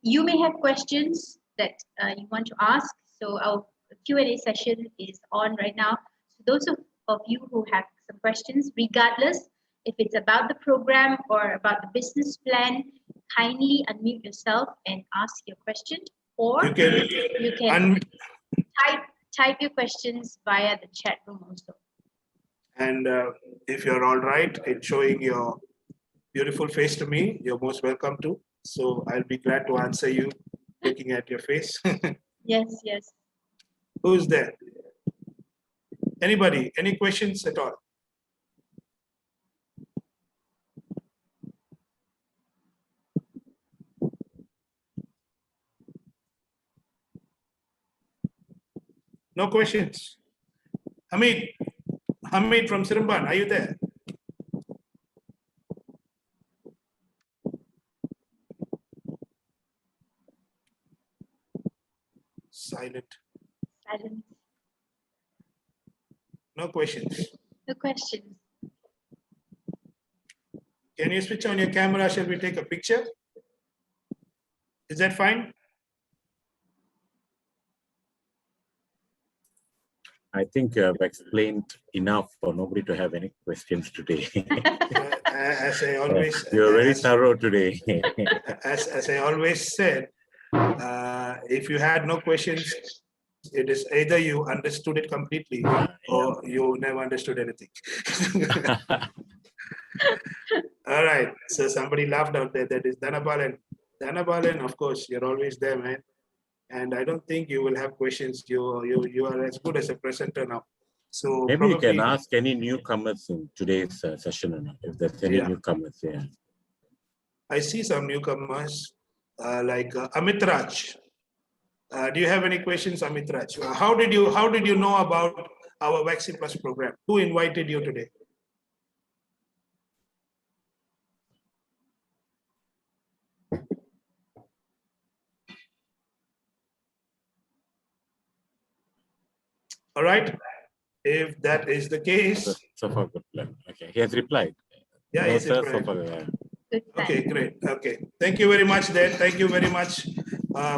you may have questions that you want to ask. So our Q&A session is on right now. So those of you who have some questions, regardless if it's about the program or about the business plan, kindly unmute yourself and ask your question, or you can type your questions via the chat room also. And if you're all right in showing your beautiful face to me, you're most welcome to. So I'll be glad to answer you looking at your face. Yes, yes. Who's there? Anybody? Any questions at all? No questions. Hamid from Sirumban, are you there? Silent. Silence. No questions. No questions. Can you switch on your camera? Shall we take a picture? Is that fine? I think you have explained enough for nobody to have any questions today. As I always, You're very thorough today. as I always said, if you had no questions, it is either you understood it completely or you never understood anything. All right. So somebody laughed out there. That is Dhanabalan. Dhanabalan, of course, you're always there, man. And I don't think you will have questions. You are as good as a presenter now. So maybe you can ask any newcomers in today's session or not, if there's any newcomers. Yeah. I see some newcomers like Amit Raj. Do you have any questions, Amit Raj? How did you know about our Vacciplus program? Who invited you today? All right. If that is the case. So far, good plan. Okay. He has replied. Yeah, no, yes, sir, so far, Okay, great. Okay. Thank you very much then. Thank you very much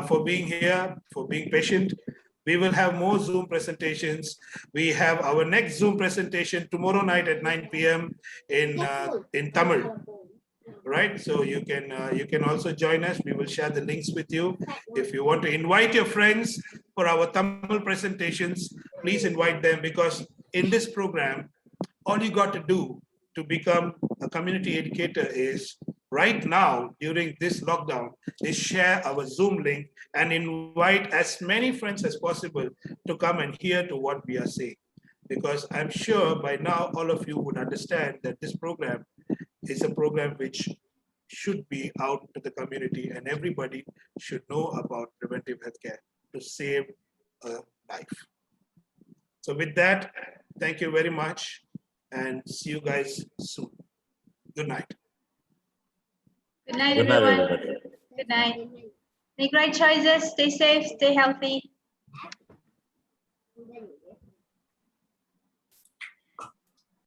for being here, for being patient. We will have more Zoom presentations. We have our next Zoom presentation tomorrow night at 9 p.m. in Tamil. Right, so you can also join us. We will share the links with you. If you want to invite your friends for our Tamil presentations, please invite them, because in this program, all you got to do to become a community educator is right now during this lockdown is share our Zoom link and invite as many friends as possible to come and hear to what we are saying. Because I'm sure by now all of you would understand that this program is a program which should be out to the community, and everybody should know about preventive healthcare to save a life. So with that, thank you very much and see you guys soon. Good night. Good night, everyone. Good night. Make right choices. Stay safe. Stay healthy.